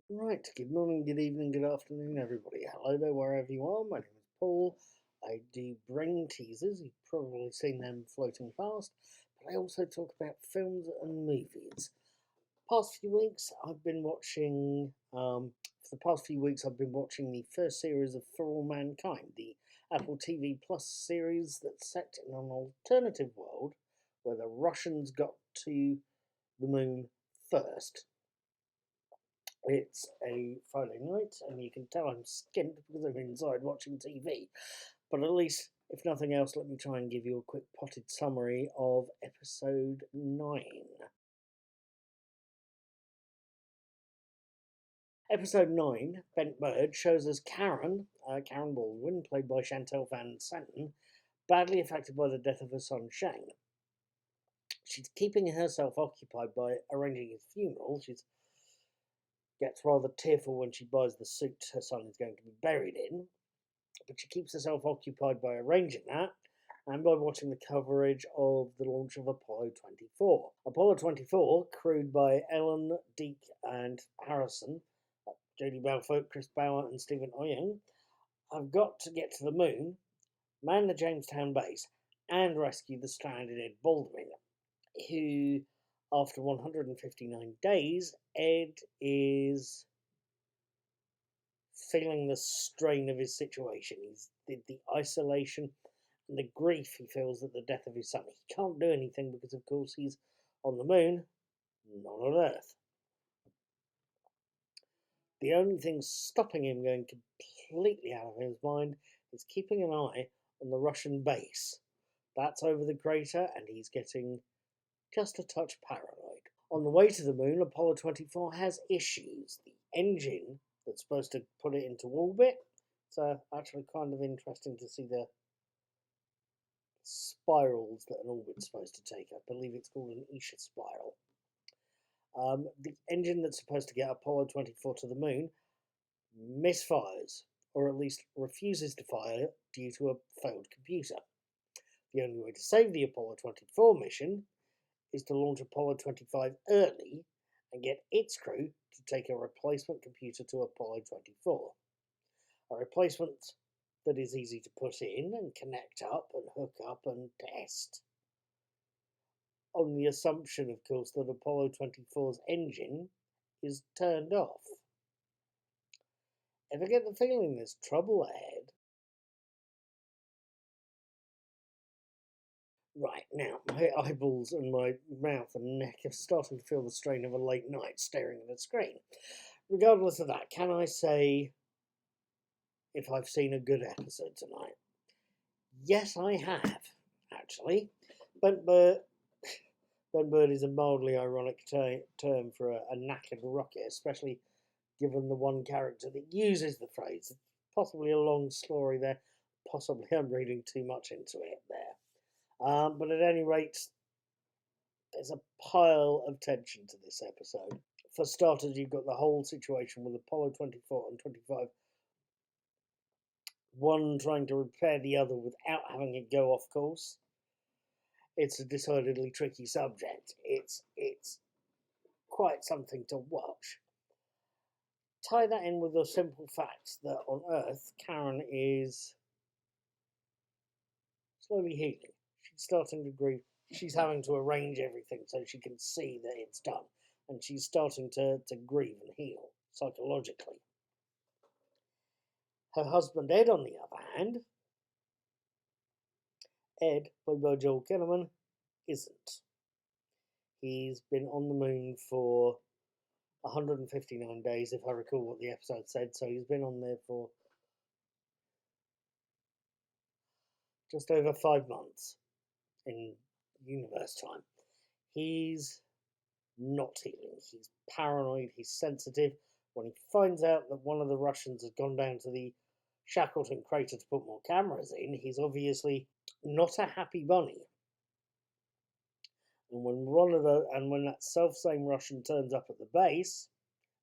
Right, good morning, good evening, good afternoon, everybody. Hello there, wherever you are. My name is Paul. I do bring teasers. You've probably seen them floating past, but I also talk about films and movies. Past few weeks, I've been watching. For the past few weeks, I've been watching the first series of For All Mankind, the Apple TV Plus series that's set in an alternative world where the Russians got to the moon first. It's a Friday night, and you can tell I'm skint because I'm inside watching TV. But at least, if nothing else, let me try and give you a quick potted summary of episode 9. Episode 9, Bent Bird, shows us Karen Baldwin, played by Chantel Van Santen, badly affected by the death of her son Shane. She's keeping herself occupied by arranging his funeral. She gets rather tearful when she buys the suit her son is going to be buried in, but she keeps herself occupied by arranging that and by watching the coverage of the launch of Apollo 24. Apollo 24, crewed by Ellen, Deke, and Harrison, Jodie Belfoot, Chris Bauer, and Stephen Oyung, have got to get to the moon, man the Jamestown base, and rescue the stranded Ed Baldwin, who, after 159 days, Ed is feeling the strain of his situation. He's the isolation and the grief he feels at the death of his son. He can't do anything because, of course, he's on the moon, not on Earth. The only thing stopping him going completely out of his mind is keeping an eye on the Russian base. That's over the crater, and he's getting just a touch paranoid. On the way to the moon, Apollo 24 has issues. The engine that's supposed to put it into orbit, it's actually kind of interesting to see the spirals that an orbit's supposed to take. I believe it's called an Isha spiral. The engine that's supposed to get Apollo 24 to the moon misfires, or at least refuses to fire due to a failed computer. The only way to save the Apollo 24 mission is to launch Apollo 25 early and get its crew to take a replacement computer to Apollo 24. A replacement that is easy to put in and connect up and hook up and test, on the assumption, of course, that Apollo 24's engine is turned off. Ever get the feeling there's trouble ahead? Right, now, my eyeballs and my mouth and neck are starting to feel the strain of a late night staring at a screen. Regardless of that, can I say if I've seen a good episode tonight? Yes, I have, actually. Bent Bird is a mildly ironic term for a knackered rocket, especially given the one character that uses the phrase. Possibly a long story there. Possibly I'm reading too much into it there. But at any rate, there's a pile of tension to this episode. For starters, you've got the whole situation with Apollo 24 and 25, one trying to repair the other without having it go off course. It's a decidedly tricky subject. It's quite something to watch. Tie that in with the simple fact that on Earth, Karen is slowly healing. She's starting to grieve. She's having to arrange everything so she can see that it's done. And she's starting to grieve and heal psychologically. Her husband Ed, on the other hand, Ed, played by Joel Kinnaman, isn't. He's been on the moon for 159 days, if I recall what the episode said. So he's been on there for just over 5 months in universe time. He's not healing. He's paranoid. He's sensitive. When he finds out that one of the Russians has gone down to the Shackleton crater to put more cameras in, he's obviously not a happy bunny. And when that self-same Russian turns up at the base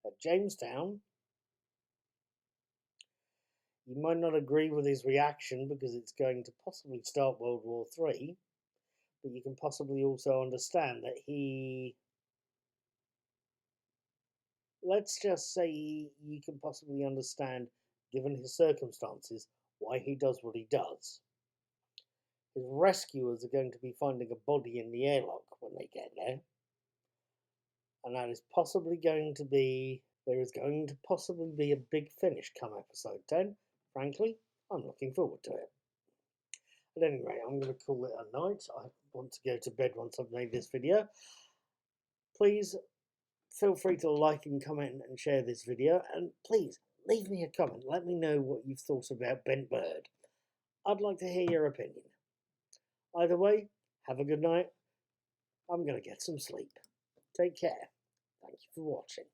at Jamestown, you might not agree with his reaction because it's going to possibly start World War III, but you can possibly also understand that he let's just say you can possibly understand, given his circumstances, why he does what he does. His rescuers are going to be finding a body in the airlock when they get there. And that is possibly going to be, there is going to possibly be a big finish come episode 10. Frankly, I'm looking forward to it. At any rate, I'm going to call it a night. I want to go to bed once I've made this video. Please feel free to like and comment and share this video. And please, leave me a comment. Let me know what you've thought about Bent Bird. I'd like to hear your opinion. Either way, have a good night. I'm going to get some sleep. Take care. Thank you for watching.